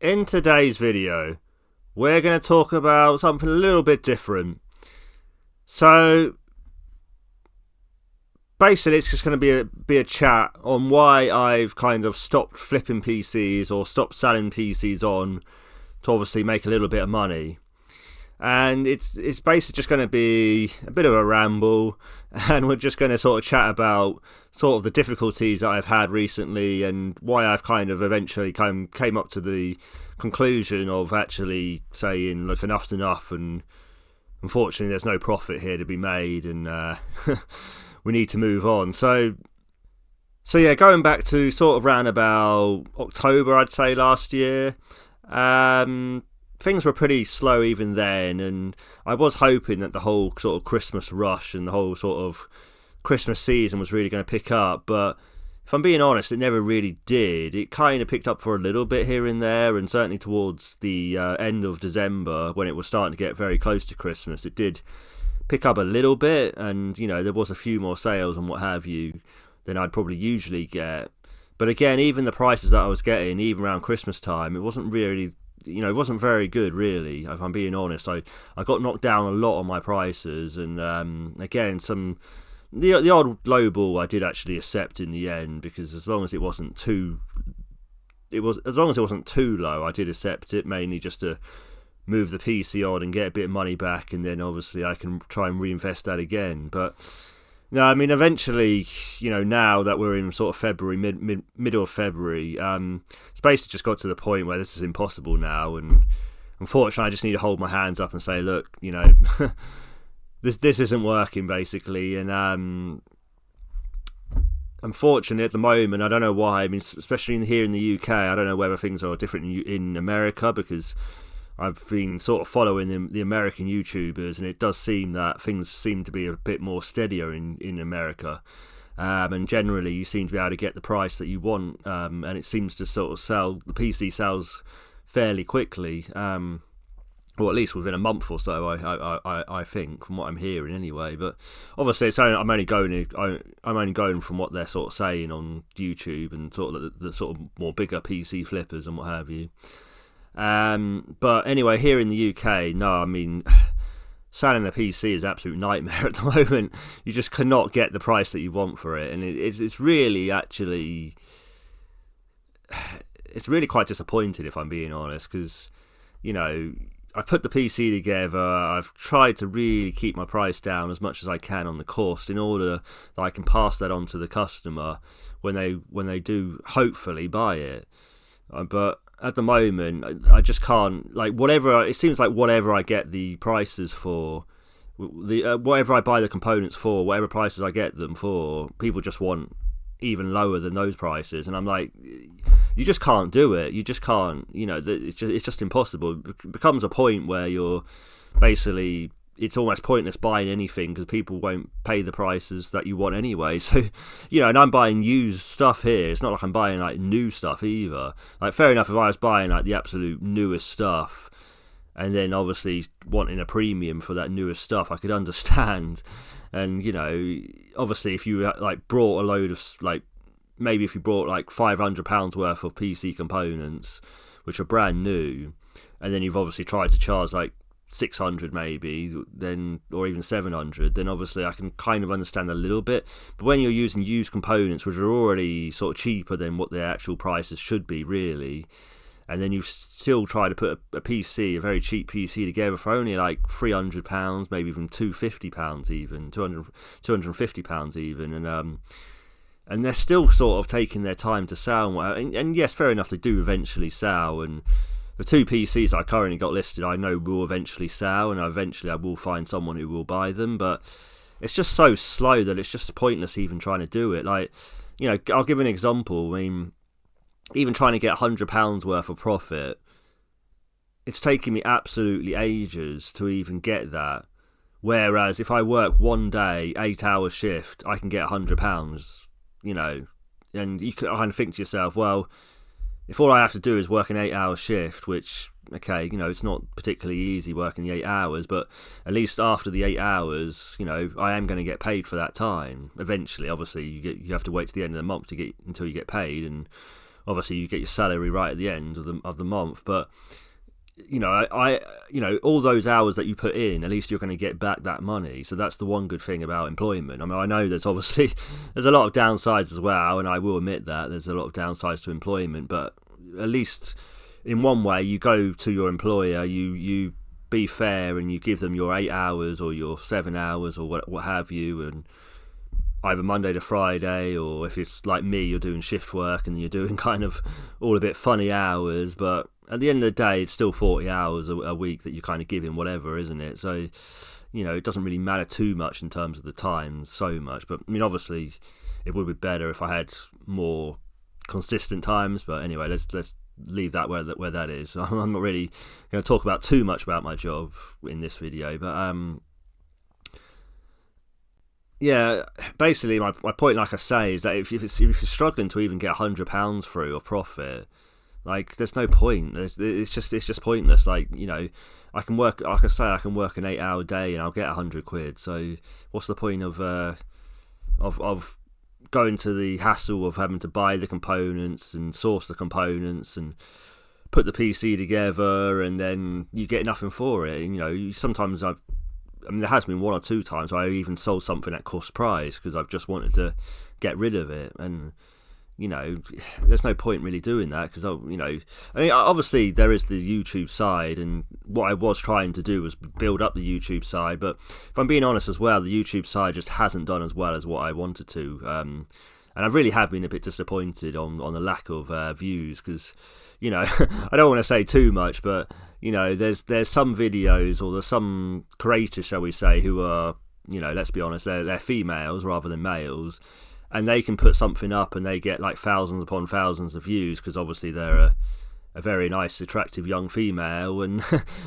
In today's video, we're going to talk about something a little bit different. So, basically, it's just going to be a chat on why I've kind of stopped flipping PCs or stopped selling PCs on to obviously make a little bit of money. And it's basically just going to be a bit of a ramble, and we're just going to sort of chat about sort of the difficulties that I've had recently and why I've kind of eventually came up to the conclusion of actually saying, look, enough's enough, and unfortunately there's no profit here to be made, and we need to move on. So yeah, going back to sort of round about October, I'd say, last year, things were pretty slow even then, and I was hoping that the whole sort of Christmas rush and the whole sort of Christmas season was really going to pick up, but if I'm being honest, it never really did. It kind of picked up for a little bit here and there, and certainly towards the end of December, when it was starting to get very close to Christmas, it did pick up a little bit, and, you know, there was a few more sales and what have you than I'd probably usually get. But again, even the prices that I was getting, even around Christmas time, it wasn't really, you know, it wasn't very good, really, if I'm being honest. I got knocked down a lot on my prices, and again, the odd lowball I did actually accept in the end, because as long as it wasn't too low, I did accept it, mainly just to move the PC on and get a bit of money back, and then obviously I can try and reinvest that again. But no, I mean, eventually, you know, now that we're in sort of February, middle of February, it's basically just got to the point where this is impossible now, and unfortunately I just need to hold my hands up and say, look, you know, this isn't working, basically. And unfortunately at the moment, I don't know why, I mean, especially here in the UK, I don't know whether things are different in America, because I've been sort of following the American YouTubers, and it does seem that things seem to be a bit more steadier in America, and generally you seem to be able to get the price that you want, and it seems to sort of sell, the PC sells fairly quickly, or at least within a month or so, I think, from what I'm hearing anyway. But obviously, I'm only going from what they're sort of saying on YouTube and sort of the sort of more bigger PC flippers and what have you. But anyway, here in the UK, no, I mean, selling a PC is an absolute nightmare at the moment. You just cannot get the price that you want for it, and it's really actually, it's really quite disappointing, if I'm being honest, because, you know, I've put the PC together, I've tried to really keep my price down as much as I can on the cost, in order that I can pass that on to the customer when they do hopefully buy it. But at the moment, I just can't, like, it seems like whatever I get the prices for, whatever I buy the components for, whatever prices I get them for, people just want even lower than those prices, and I'm like, you just can't do it. You just can't, you know, it's just impossible. It becomes a point where you're basically, it's almost pointless buying anything, because people won't pay the prices that you want anyway. So, you know, and I'm buying used stuff here. It's not like I'm buying like new stuff either. Like, fair enough, if I was buying like the absolute newest stuff, and then obviously wanting a premium for that newest stuff, I could understand. And, you know, obviously if you like brought a load of, like, maybe if you brought like £500 worth of PC components, which are brand new, and then you've obviously tried to charge like 600 maybe, then, or even 700, then obviously I can kind of understand a little bit. But when you're using used components, which are already sort of cheaper than what their actual prices should be, really, and then you still try to put a PC, a very cheap PC together for only like £300, maybe even £250 even, £250 even, and they're still sort of taking their time to sell, and yes, fair enough, they do eventually sell, and the two PCs I currently got listed, I know will eventually sell, and eventually I will find someone who will buy them, but it's just so slow that it's just pointless even trying to do it. Like, you know, I'll give an example. I mean, even trying to get £100 worth of profit, it's taking me absolutely ages to even get that. Whereas if I work one day, 8-hour shift, I can get £100, you know, and you kind of think to yourself, well, if all I have to do is work an 8-hour shift, which, okay, you know, it's not particularly easy working the 8 hours, but at least after the 8 hours, you know, I am going to get paid for that time. Eventually, obviously, you have to wait to the end of the month until you get paid, and obviously you get your salary right at the end of the month, but I all those hours that you put in, at least you're going to get back that money. So that's the one good thing about employment. I mean, I know there's obviously there's a lot of downsides as well, and I will admit that there's a lot of downsides to employment, but at least in one way, you go to your employer, you be fair, and you give them your 8 hours or your 7 hours or what have you, and either Monday to Friday, or if it's like me, you're doing shift work and you're doing kind of all a bit funny hours, but at the end of the day, it's still 40 hours a week that you're kind of giving whatever, isn't it? So, it doesn't really matter too much in terms of the time so much. But, I mean, obviously, it would be better if I had more consistent times. But anyway, let's leave that where that is. I'm not really going to talk about too much about my job in this video. But, yeah, basically, my point, like I say, is that if you're struggling to even get £100 through a profit, like, there's no point. It's just pointless. Like, I can work, like I say, I can work an 8-hour day and I'll get £100. So what's the point of going to the hassle of having to buy the components and source the components and put the PC together, and then you get nothing for it? Sometimes I mean, there has been 1 or 2 times where I even sold something at cost price because I've just wanted to get rid of it, and there's no point really doing that because, I mean, obviously there is the YouTube side, and what I was trying to do was build up the YouTube side, but if I'm being honest as well, the YouTube side just hasn't done as well as what I wanted to, and I really have been a bit disappointed on the lack of views because, I don't want to say too much, but, there's some videos, or there's some creators, shall we say, who are, let's be honest, they're females rather than males, and they can put something up and they get like thousands upon thousands of views because obviously they're a very nice, attractive young female, and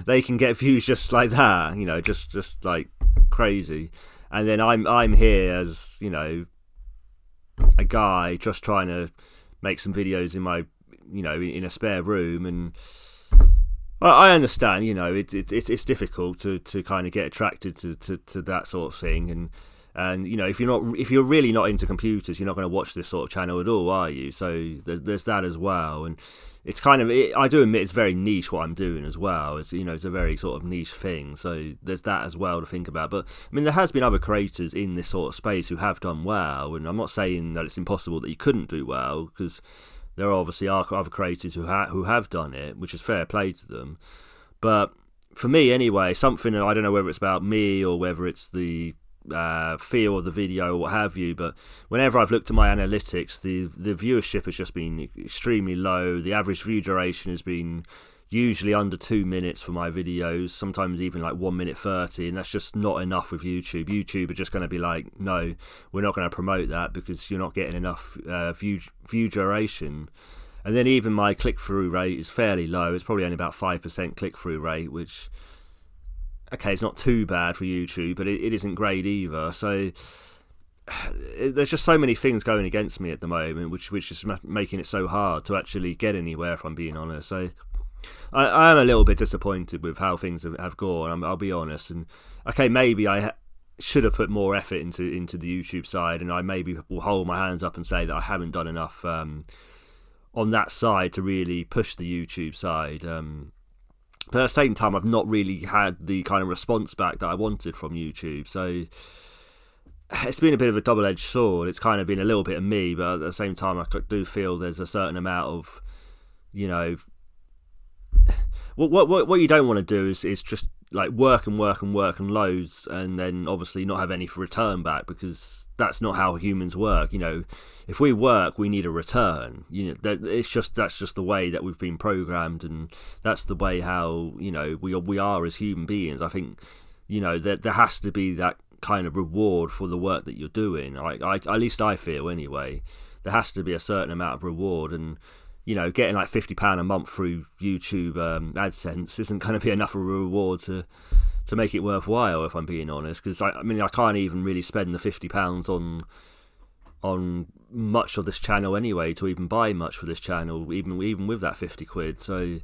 they can get views just like that, just like crazy. And then I'm here as, a guy just trying to make some videos in my, in a spare room, and I understand, it's difficult to kind of get attracted to that sort of thing, and if you're really not into computers, you're not going to watch this sort of channel at all, are you? So there's that as well, and it's kind of, I do admit it's very niche what I'm doing as well. It's it's a very sort of niche thing, so there's that as well to think about. But I mean, there has been other creators in this sort of space who have done well, and I'm not saying that it's impossible that you couldn't do well, because there obviously are other creators who have done it, which is fair play to them. But for me anyway, something, I don't know whether it's about me or whether it's the feel of the video or what have you, but whenever I've looked at my analytics, the viewership has just been extremely low. The average view duration has been usually under 2 minutes for my videos, sometimes even like 1 minute 30, and that's just not enough with YouTube. YouTube are just going to be like, no, we're not going to promote that because you're not getting enough view duration. And then even my click-through rate is fairly low. It's probably only about 5% click-through rate, which, okay, it's not too bad for YouTube, but it isn't great either. So there's just so many things going against me at the moment, which is making it so hard to actually get anywhere, if I'm being honest. So I am a little bit disappointed with how things have gone, I'll be honest. And okay, maybe I should have put more effort into the YouTube side, and I maybe will hold my hands up and say that I haven't done enough on that side to really push the YouTube side. But at the same time, I've not really had the kind of response back that I wanted from YouTube. So it's been a bit of a double-edged sword. It's kind of been a little bit of me, but at the same time, I do feel there's a certain amount of, what you don't want to do is just like work and loads, and then obviously not have any return back, because that's not how humans work. If we work, we need a return. That's just the way that we've been programmed, and that's the way how we are as human beings. I think there has to be that kind of reward for the work that you're doing. At least I feel anyway. There has to be a certain amount of reward, and getting like £50 a month through YouTube AdSense isn't going to be enough of a reward to make it worthwhile, if I'm being honest. Because I can't even really spend the £50 on much of this channel anyway to even buy much for this channel, even with that £50. So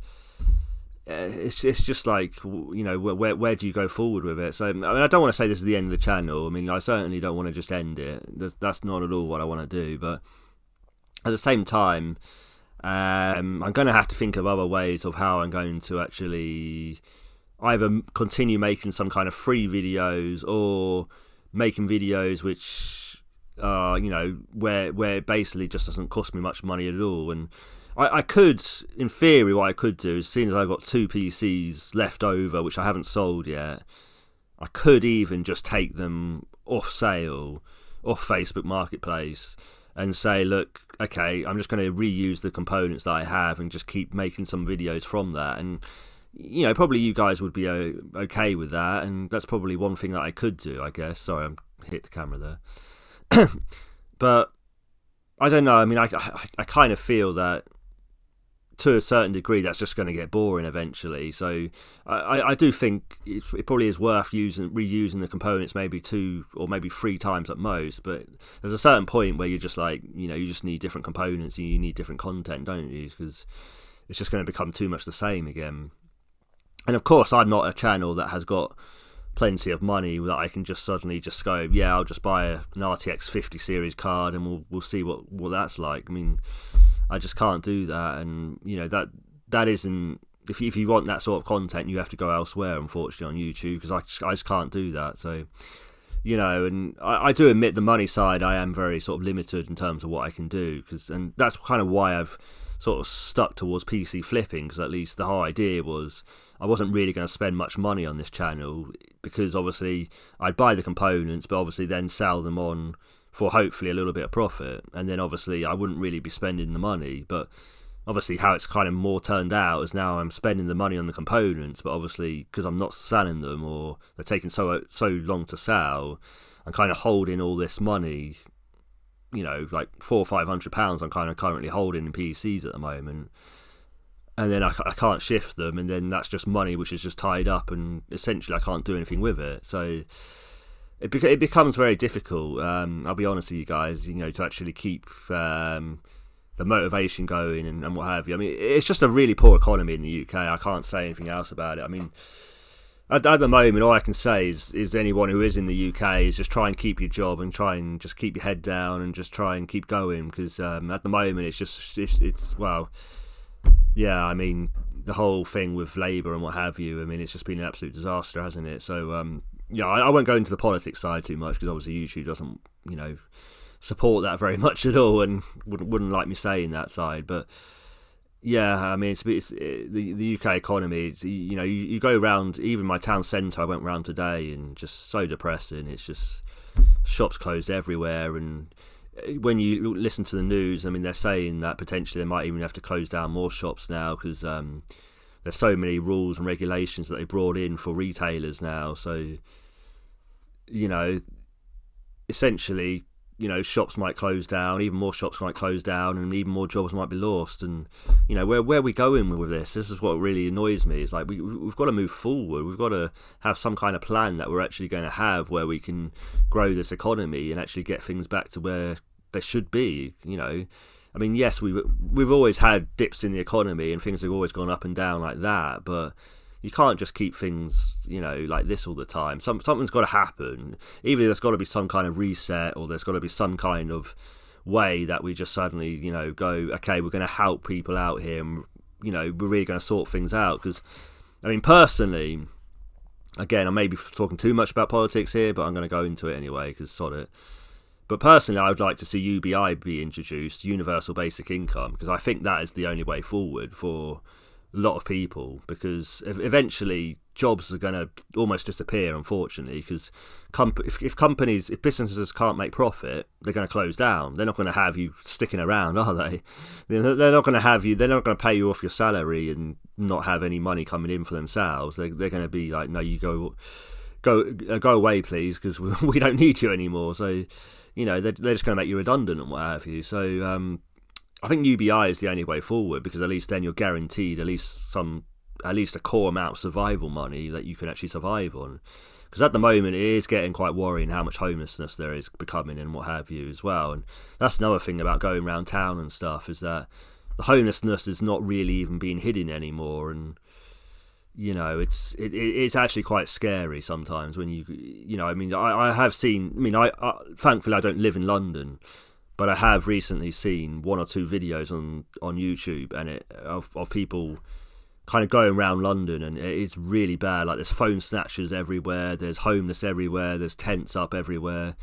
it's just like, where do you go forward with it? So I don't want to say this is the end of the channel. I certainly don't want to just end it. That's not at all what I want to do. But at the same time, I'm going to have to think of other ways of how I'm going to actually either continue making some kind of free videos or making videos which are, where it basically just doesn't cost me much money at all. And I could, in theory, what I could do is, seeing as I've got 2 PCs left over which I haven't sold yet, I could even just take them off sale, off Facebook Marketplace, and say, look, okay, I'm just going to reuse the components that I have and just keep making some videos from that. And probably you guys would be okay with that, and that's probably one thing that I could do, I guess. Sorry, I hit the camera there. But I don't know. I mean, I kind of feel that to a certain degree that's just going to get boring eventually. So I do think it probably is worth reusing the components maybe 2 or maybe 3 times at most. But there's a certain point where you're just like, you just need different components and you need different content, don't you? Because it's just going to become too much the same again. And of course, I'm not a channel that has got plenty of money that I can just suddenly just go, yeah, I'll just buy an RTX 50 series card and we'll see what that's like. I mean, I just can't do that, and that isn't. If you want that sort of content, you have to go elsewhere, unfortunately, on YouTube, because I just can't do that. So, and I do admit the money side, I am very sort of limited in terms of what I can do, and that's kind of why I've sort of stuck towards PC flipping, because at least the whole idea was I wasn't really going to spend much money on this channel, because obviously I'd buy the components, but obviously then sell them on for hopefully a little bit of profit, and then obviously I wouldn't really be spending the money. But obviously how it's kind of more turned out is now I'm spending the money on the components, but obviously because I'm not selling them, or they're taking so long to sell, I'm kind of holding all this money, like £400 or £500 I'm kind of currently holding in PCs at the moment, and then I can't shift them, and then that's just money which is just tied up, and essentially I can't do anything with it. So it becomes very difficult, I'll be honest with you guys, to actually keep the motivation going and what have you. I mean, it's just a really poor economy in the UK. I can't say anything else about it. I mean, at the moment, all I can say is anyone who is in the UK is just try and keep your job and try and just keep your head down and just try and keep going, because at the moment it's well, yeah, I mean, the whole thing with Labour and what have you, I mean, it's just been an absolute disaster, hasn't it? So yeah, I won't go into the politics side too much, because obviously YouTube doesn't, support that very much at all, and wouldn't like me saying that side. But yeah, I mean, the UK economy. It's, you go around, even my town centre, I went round today, and just so depressing. It's just shops closed everywhere, and when you listen to the news, I mean, they're saying that potentially they might even have to close down more shops now, because there's so many rules and regulations that they brought in for retailers now. So, essentially, shops might close down, even more shops might close down, and even more jobs might be lost. And, where are we going with this? This is what really annoys me. It's like we've got to move forward. We've got to have some kind of plan that we're actually going to have where we can grow this economy and actually get things back to where they should be, I mean, yes, we've always had dips in the economy and things have always gone up and down like that, but you can't just keep things, like this all the time. Something's got to happen. Either there's got to be some kind of reset, or there's got to be some kind of way that we just suddenly, go, okay, we're going to help people out here, and, we're really going to sort things out. Because, I mean, personally, again, I may be talking too much about politics here, but I'm going to go into it anyway, because sod it. But personally, I would like to see UBI be introduced, Universal Basic Income, because I think that is the only way forward for a lot of people, because eventually jobs are going to almost disappear, unfortunately, because if businesses can't make profit, they're going to close down. They're not going to have you sticking around, are they? They're not going to have you. They're not going to pay you off your salary and not have any money coming in for themselves. They're going to be like, no, you go away, please, because we don't need you anymore. So, they're just going to make you redundant and what have you. So, I think UBI is the only way forward, because at least then you're guaranteed at least a core amount of survival money that you can actually survive on. Because at the moment it is getting quite worrying how much homelessness there is becoming and what have you as well. And that's another thing about going around town and stuff, is that the homelessness is not really even being hidden anymore. And it's actually quite scary sometimes when I mean, I have seen. I mean, I thankfully I don't live in London, but I have recently seen one or two videos on YouTube and of people kind of going around London, and it's really bad. Like, there's phone snatchers everywhere, there's homeless everywhere, there's tents up everywhere.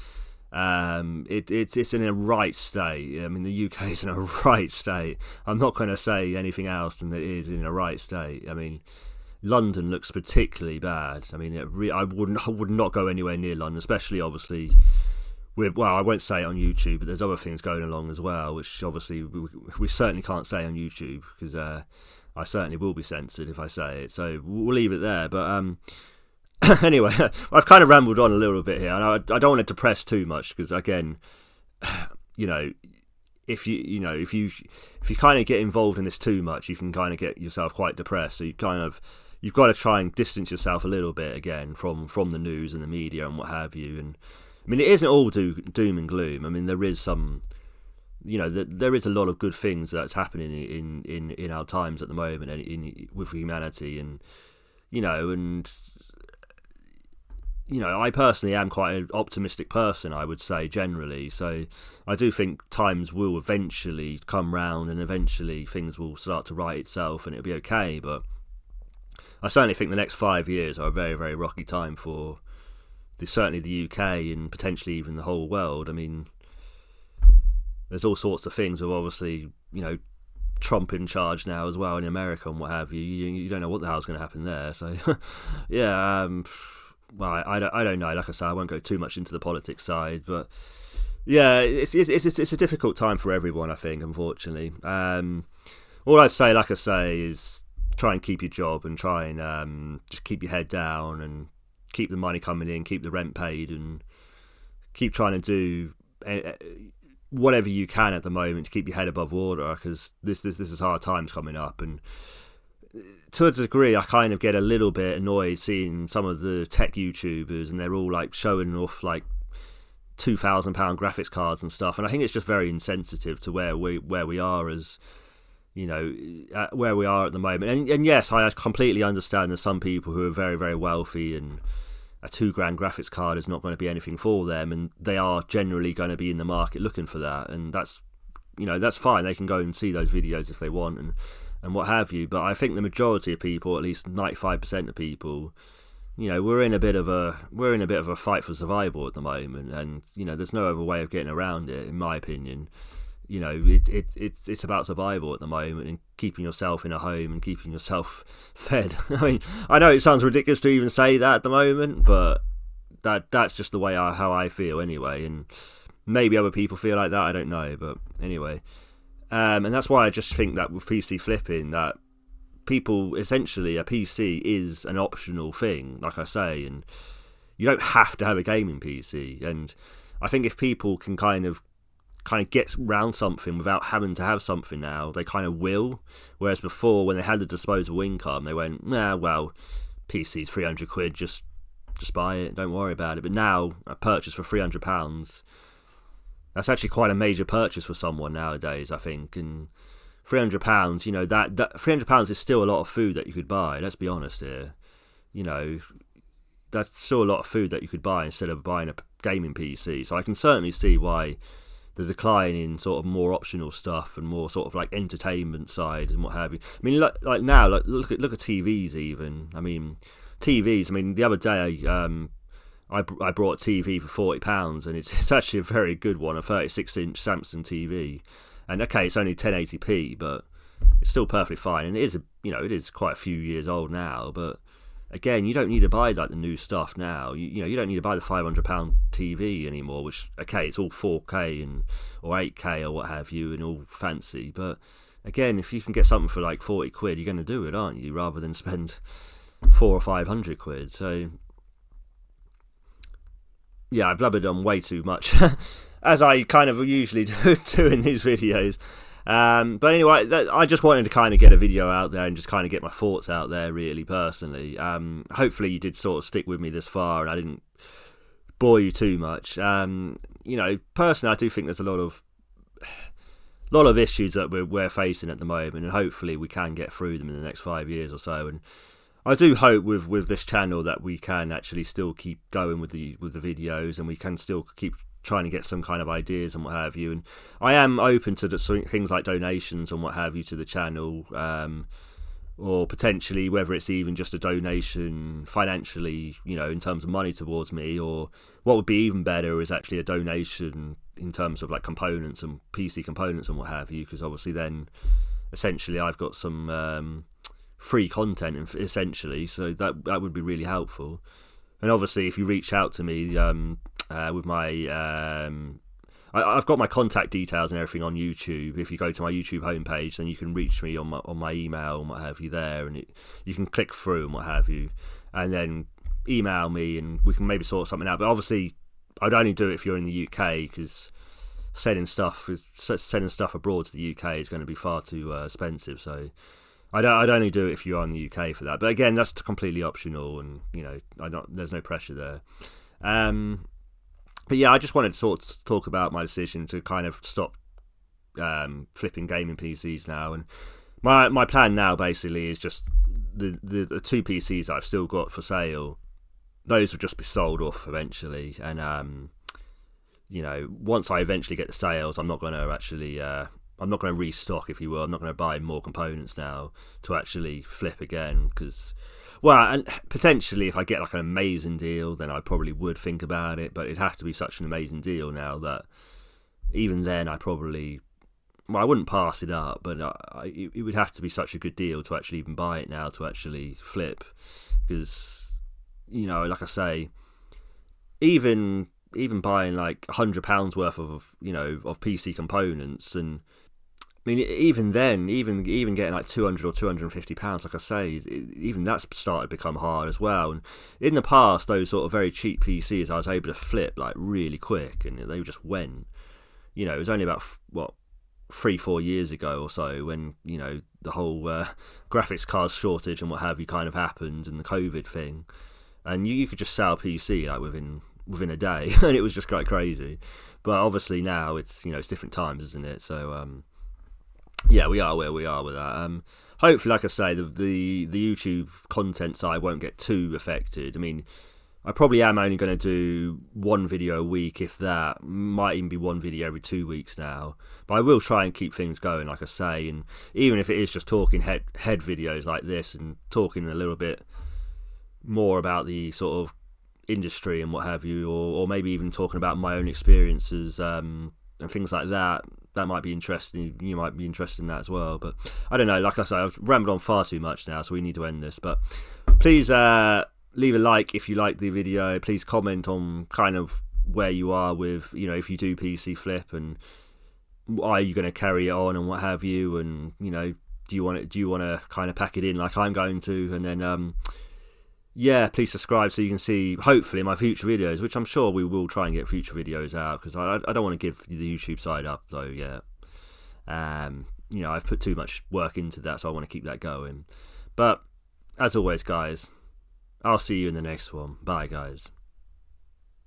It's in a right state. I mean, the UK is in a right state. I'm not going to say anything else than that it is in a right state. I mean, London looks particularly bad. I mean, I would not go anywhere near London, especially obviously with, well, I won't say it on YouTube, but there's other things going along as well, which obviously we certainly can't say on YouTube, because I certainly will be censored if I say it. So we'll leave it there. But anyway, I've kind of rambled on a little bit here, and I don't want to depress too much, because again, you know, if you kind of get involved in this too much, you can kind of get yourself quite depressed. So you've got to try and distance yourself a little bit again from the news and the media and what have you. And I mean, it isn't all doom and gloom. I mean, there is some, you know, there is a lot of good things that's happening in our times at the moment, and with humanity, and I personally am quite an optimistic person, I would say, generally. So I do think times will eventually come round, and eventually things will start to right itself, and it'll be okay. But I certainly think the next 5 years are a very, very rocky time for certainly the UK and potentially even the whole world. I mean, there's all sorts of things with, obviously, you know, Trump in charge now as well in America and what have you. You don't know what the hell's going to happen there. So yeah, well, I don't know. Like I say, I won't go too much into the politics side, but yeah, it's a difficult time for everyone, I think, unfortunately. All I'd say, like I say, is try and keep your job, and try and just keep your head down, and keep the money coming in, keep the rent paid, and keep trying to do whatever you can at the moment to keep your head above water, because this is hard times coming up. And to a degree, I kind of get a little bit annoyed seeing some of the tech YouTubers, and they're all like showing off like £2,000 graphics cards and stuff, and I think it's just very insensitive to where we are as, you know, where we are at the moment. And yes, I completely understand there's some people who are very, very wealthy, and a £2,000 graphics card is not going to be anything for them, and they are generally going to be in the market looking for that, and that's fine. They can go and see those videos if they want, and what have you. But I think the majority of people, at least 95% of people, you know, we're in a bit of a fight for survival at the moment, and you know, there's no other way of getting around it, in my opinion. You know, it's about survival at the moment, and keeping yourself in a home and keeping yourself fed. I mean, I know it sounds ridiculous to even say that at the moment, but that's just the way how I feel anyway. And maybe other people feel like that, I don't know. But anyway, and that's why I just think that with PC flipping, that people, essentially, a PC is an optional thing, like I say, and you don't have to have a gaming PC. And I think if people can kind of get round something without having to have something now, they kind of will. Whereas before, when they had the disposable income, they went, nah, well, PC's £300, just buy it, don't worry about it. But now, a purchase for £300, that's actually quite a major purchase for someone nowadays, I think. And £300, you know, that £300 is still a lot of food that you could buy, let's be honest here. You know, that's still a lot of food that you could buy instead of buying a gaming PC. So I can certainly see why the decline in sort of more optional stuff and more sort of like entertainment side and what have you. I mean, like now, like look at TVs even. I mean, TVs. I mean, the other day I brought a TV for £40, and it's actually a very good one, a 36-inch Samsung TV. And okay, it's only 1080p, but it's still perfectly fine. And it is quite a few years old now, but again, you don't need to buy like the new stuff now. You don't need to buy the £500 TV anymore, which, okay, it's all 4K or 8K or what have you, and all fancy. But again, if you can get something for like £40, you're going to do it, aren't you? Rather than spend £400 or £500. So yeah, I've blubbered on way too much, as I kind of usually do in these videos. But anyway, I just wanted to kind of get a video out there and just kind of get my thoughts out there, really, personally. Hopefully you did sort of stick with me this far and I didn't bore you too much. You know, personally, I do think there's a lot of issues that we're facing at the moment, and hopefully we can get through them in the next 5 years or so. And I do hope with this channel that we can actually still keep going with the videos, and we can still keep trying to get some kind of ideas and what have you. And I am open to things like donations and what have you to the channel, or potentially whether it's even just a donation financially, you know, in terms of money towards me, or what would be even better is actually a donation in terms of like components and PC components and what have you, because obviously then essentially I've got some free content essentially, so that would be really helpful. And obviously if you reach out to me with my I've got my contact details and everything on YouTube. If you go to my YouTube homepage, then you can reach me on my email and what have you there, and you can click through and what have you, and then email me and we can maybe sort something out. But obviously I'd only do it if you're in the UK, because sending stuff abroad to the UK is going to be far too expensive. So I'd only do it if you are in the UK for that. But again, that's completely optional, and you know, there's no pressure there. But yeah, I just wanted to talk about my decision to kind of stop flipping gaming PCs now. And my plan now basically is just the two PCs that I've still got for sale. Those will just be sold off eventually, and you know, once I eventually get the sales, I'm not going to actually I'm not going to restock, if you will. I'm not going to buy more components now to actually flip again, because, well, and potentially if I get like an amazing deal, then I probably would think about it, but it'd have to be such an amazing deal now that even then I probably, well, I wouldn't pass it up, but it would have to be such a good deal to actually even buy it now to actually flip, because, you know, like I say, even buying like £100 worth of, you know, of PC components, and I mean, even then, even getting like £200 or £250, like I say, even that's started to become hard as well. And in the past, those sort of very cheap PCs, I was able to flip like really quick, and they just went. You know, it was only about 3-4 years ago or so when, you know, the whole graphics card shortage and what have you kind of happened, and the COVID thing, and you could just sell a PC like within a day, and it was just quite crazy. But obviously now it's, you know, it's different times, isn't it? So yeah, we are where we are with that. Hopefully, like I say, the YouTube content side won't get too affected. I mean, I probably am only going to do one video a week, if that. Might even be one video every 2 weeks now. But I will try and keep things going, like I say. And even if it is just talking head videos like this, and talking a little bit more about the sort of industry and what have you, or maybe even talking about my own experiences and things like that. That might be interesting. You might be interested in that as well. But I don't know. Like I say, I've rambled on far too much now, so we need to end this. But please leave a like if you like the video. Please comment on kind of where you are with, you know, if you do PC flip, and are you going to carry it on and what have you. And, you know, do you want to kind of pack it in like I'm going to, and then yeah, please subscribe so you can see, hopefully, my future videos, which I'm sure we will try and get future videos out, because I don't want to give the YouTube side up, though, yeah. You know, I've put too much work into that, so I want to keep that going. But, as always, guys, I'll see you in the next one. Bye, guys.